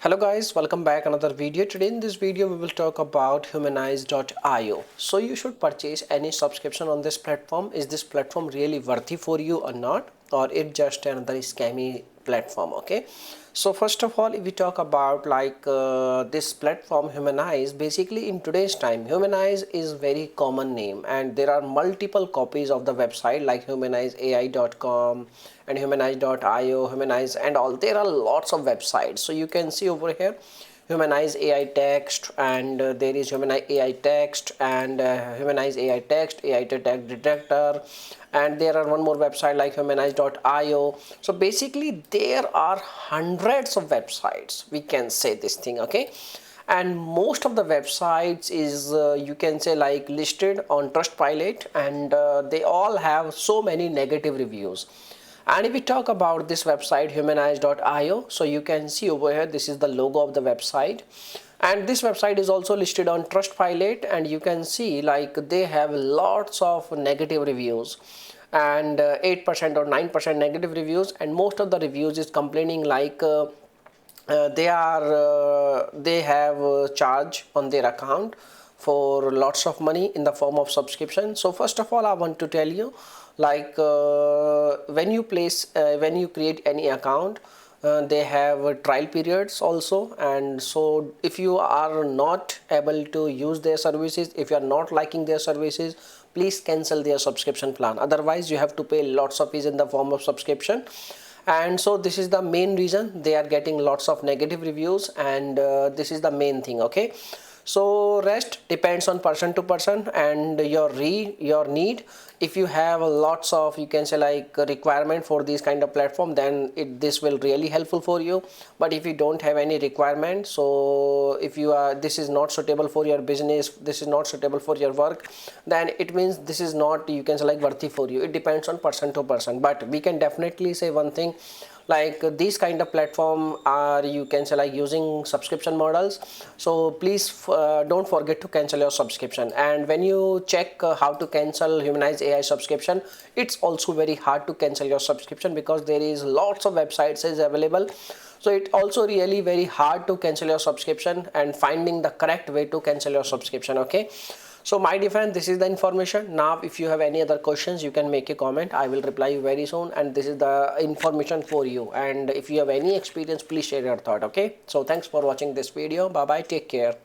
Hello guys, welcome back another video. Today in this video we will talk about humanize.io. So you should purchase any subscription on this platform. Is this platform really worthy for you or not, or it just another scammy platform? Okay, so first of all, if we talk about this platform Humanize, basically in today's time Humanize is very common name and there are multiple copies of the website like humanizeai.com and humanize.io, humanize and all. There are lots of websites, so you can see over here humanize AI text, and there is humanize AI text and humanize AI text, AI text detector, and there are one more website like humanize.io. So basically there are hundreds of websites, we can say this thing. Okay, and most of the websites is you can say like listed on Trustpilot, and they all have so many negative reviews. And if we talk about this website humanize.io, so you can see over here, this is the logo of the website, and this website is also listed on Trustpilot, and you can see like they have lots of negative reviews, and 8% or 9% negative reviews, and most of the reviews is complaining like they have charge on their account for lots of money in the form of subscription. So first of all, I want to tell you like when you create any account, they have trial periods also, and so if you are not able to use their services, if you are not liking their services, please cancel their subscription plan. Otherwise you have to pay lots of fees in the form of subscription. And so this is the main reason they are getting lots of negative reviews, and this is the main thing. Okay, so rest depends on person to person and your need. If you have lots of, you can say like requirement for this kind of platform, then this will really helpful for you. But if you don't have any requirement, so if you are, this is not suitable for your business, this is not suitable for your work, then it means this is not, you can say like worthy for you. It depends on person to person, but we can definitely say one thing, like these kind of platform are, you can say like using subscription models. So please don't forget to cancel your subscription. And when you check how to cancel Humanize AI subscription, it's also very hard to cancel your subscription because there is lots of websites is available. So it also really very hard to cancel your subscription and finding the correct way to cancel your subscription. Okay, so my dear friend, this is the information. Now if you have any other questions, you can make a comment, I will reply you very soon, and this is the information for you. And if you have any experience, please share your thought. Okay, so thanks for watching this video. Bye bye, take care.